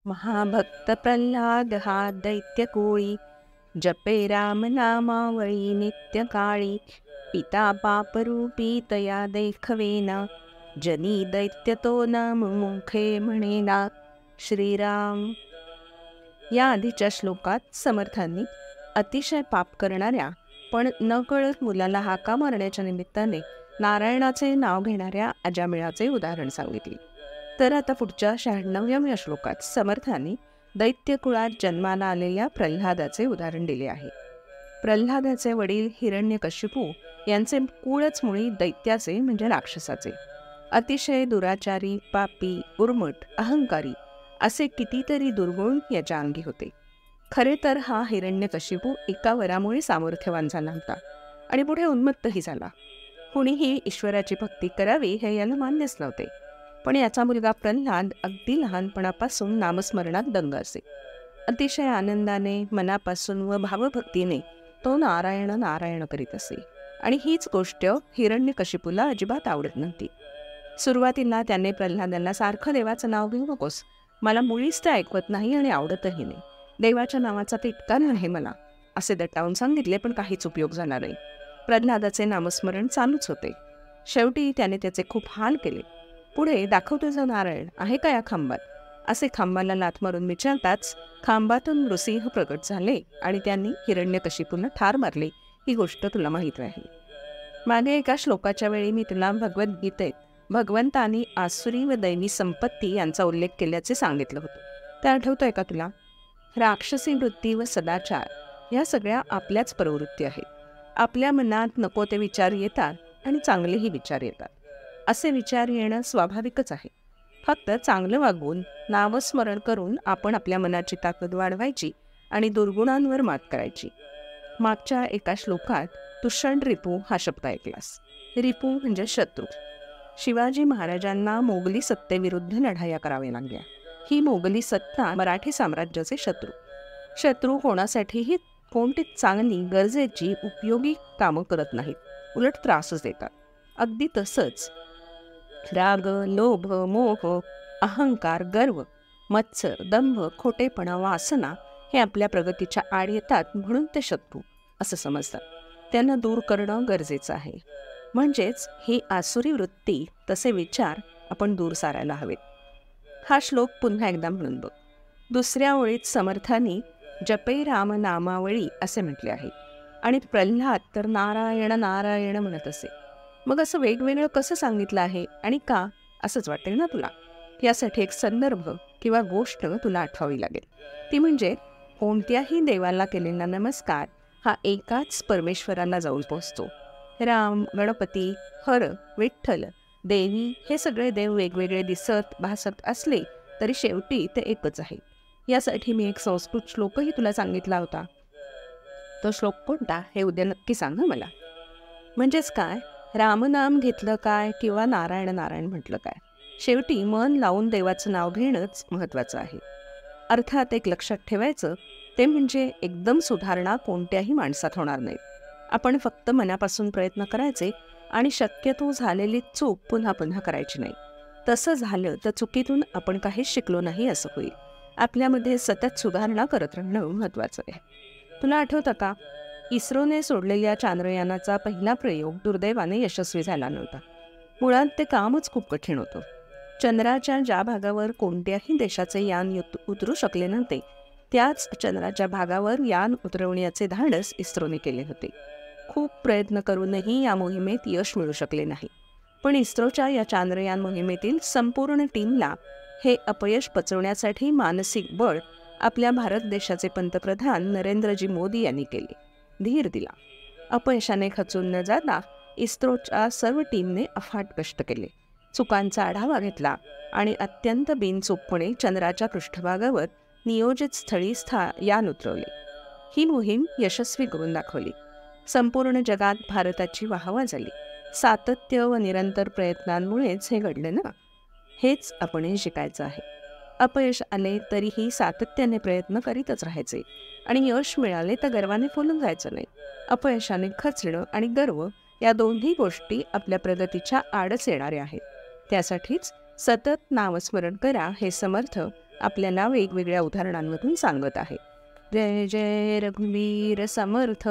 महाभक्त प्रल्हाद हा दैत्य कोळी, जपे राम नामावळी नित्य काळी. पिता पापरूपी तया देखवेना, जनी दैत्य तो नाम मुखे म्हणेना. श्रीराम. या आधीच्या श्लोकात समर्थांनी अतिशय पाप करणाऱ्या पण नकळत मुलाला हाका मारण्याच्या निमित्ताने नारायणाचे नाव घेणाऱ्या अजामिळाचे उदाहरण सांगितले. तर आता पुढच्या 96व्या श्लोकात समर्थांनी दैत्यकुळात जन्माला आलेल्या प्रल्हादाचे उदाहरण दिले आहे. प्रल्हादाचे वडील हिरण्यकशिपू यांचे कुळच मुळी दैत्याचे म्हणजे राक्षसाचे. अतिशय दुराचारी, पापी, उर्मट, अहंकारी असे कितीतरी दुर्गुण याच्या अंगी होते. खरे तर हा हिरण्यकशिपू एका वरामुळे सामर्थ्यवान झाला होता आणि पुढे उन्मत्तही झाला. कुणीही ईश्वराची भक्ती करावी हे याला मान्यच नव्हते. पण याचा मुलगा प्रल्हाद अगदी लहानपणापासून नामस्मरणात दंग असे. अतिशय आनंदाने, मनापासून व भावभक्तीने तो नारायण नारायण करीत असे आणि हीच गोष्ट हिरण्यकशिपूला अजिबात आवडत नव्हती. सुरुवातीला त्याने प्रल्हादाला सारखं देवाचं नाव घेऊ नकोस, मला मुळीच ते ऐकवत नाही आणि आवडतही नाही, देवाच्या नावाचा तिटका नाही मला, असे दटावून सांगितले. पण काहीच उपयोग झाला नाही. प्रल्हादाचे नामस्मरण चालूच होते. शेवटी त्याने त्याचे खूप हाल केले. पुढे दाखवतो जो नारायण आहे का या खांबात, असे खांबाला लाथ मारून विचारताच खांबातून नृसिंह प्रकट झाले आणि त्यांनी हिरण्यकशिपूला ठार मारले. ही गोष्ट तुला माहीत आहे. मागे एका श्लोकाच्या वेळी मी तुला भगवद्गीतेत भगवंतांनी आसुरी व दैवी संपत्ती यांचा उल्लेख केल्याचे सांगितलं होतं. ते आठवतंय का तुला? राक्षसी वृत्ती व सदाचार ह्या सगळ्या आपल्याच प्रवृत्ती आहेत. आपल्या मनात नको ते विचार येतात आणि चांगलेही विचार येतात. असे विचार येणं स्वाभाविकच आहे. फक्त चांगलं वागून नामस्मरण करून आपण आपल्या मनाची ताकद वाढवायची आणि दुर्गुणांवर मात करायची. मागच्या एका श्लोकात तू षड्रिपू हा शब्द ऐकलास. रिपू म्हणजे शत्रू. शिवाजी महाराजांना मोगली सत्तेविरुद्ध लढाया कराव्या लागल्या. ही मोगली सत्ता मराठी साम्राज्याचे शत्रू होण्यासाठीही कोणती चांगली, गरजेची, उपयोगी कामं करत नाहीत, उलट त्रासच देतात. अगदी तसंच राग, लोभ, मोह, अहंकार, गर्व, मत्सर, दंभ, खोटेपणा, वासना हे आपल्या प्रगतीच्या आड येतात, म्हणून ते शत्रू असं समजतात. त्यांना दूर करणं गरजेचं आहे. म्हणजेच ही आसुरी वृत्ती, तसे विचार आपण दूर सारायला हवेत. हा श्लोक पुन्हा एकदा म्हणून बघ. दुसऱ्या ओळीत समर्थांनी जपे राम नामावळी असे म्हटले आहे आणि प्रल्हाद तर नारायण नारायण म्हणत असे. मग असं वेगवेगळं कसं सांगितलं आहे आणि का, असंच वाटेल ना तुला. यासाठी एक संदर्भ किंवा गोष्ट तुला आठवावी लागेल. ती म्हणजे कोणत्याही देवाला केलेला नमस्कार हा एकाच परमेश्वराला जाऊन पोचतो. राम, गणपती, हर, विठ्ठल, देवी हे सगळे देव वेगवेगळे दिसत भासत असले तरी शेवटी ते एकच आहे. यासाठी मी एक संस्कृत श्लोकही तुला सांगितला होता. तो श्लोक कोणता हे उद्या नक्की सांग मला. म्हणजेच काय, रामनाम घेतलं काय किंवा नारायण नारायण म्हटलं काय, शेवटी मन लावून देवाचं नाव घेणंच महत्त्वाचं आहे. अर्थात एक लक्षात ठेवायचं ते म्हणजे एकदम सुधारणा कोणत्याही माणसात होणार नाही. आपण फक्त मनापासून प्रयत्न करायचे आणि शक्यतो झालेली चूक पुन्हा पुन्हा करायची नाही. तसं झालं तर चुकीतून आपण काहीच शिकलो नाही असं होईल. आपल्यामध्ये सतत सुधारणा करत राहणं महत्त्वाचं आहे. तुला आठवतं का, इस्रोने सोडलेल्या चांद्रयानाचा पहिला प्रयोग दुर्दैवाने यशस्वी झाला नव्हता. मुळात ते कामच खूप कठीण होतं. चंद्राच्या ज्या भागावर कोणत्याही देशाचे यान उतरू शकले नव्हते, त्याच चंद्राच्या भागावर यान उतरवण्याचे धाडस इस्रोने केले होते. खूप प्रयत्न करूनही या मोहिमेत यश मिळू शकले नाही. पण इस्रोच्या या चांद्रयान मोहिमेतील संपूर्ण टीमला हे अपयश पचवण्यासाठी मानसिक बळ आपल्या भारत देशाचे पंतप्रधान नरेंद्रजी मोदी यांनी केले. धीर दिला. अपयशाने खचून न जाता इस्रोच्या सर्व टीमने अफाट कष्ट केले, चुकांचा आढावा घेतला आणि अत्यंत बिनचूकपणे चंद्राच्या पृष्ठभागावर नियोजित स्थळी यान उतरवले. ही मोहीम यशस्वी करून दाखवली. संपूर्ण जगात भारताची वाहवा झाली. सातत्य व निरंतर प्रयत्नांमुळेच हे घडले ना. हेच आपण शिकायचं आहे. अपयश आले तरीही सातत्याने प्रयत्न करीतच राहायचे आणि यश मिळाले तर गर्वाने फुलून जायचं नाही. अपयशाने खचणं आणि गर्व या दोन्ही गोष्टी आपल्या प्रगतीच्या आडच येणाऱ्या आहेत. त्यासाठीच सतत नामस्मरण करा हे समर्थ आपल्याला वेगवेगळ्या उदाहरणांमधून सांगत आहे. जय जय रघुवीर समर्थ.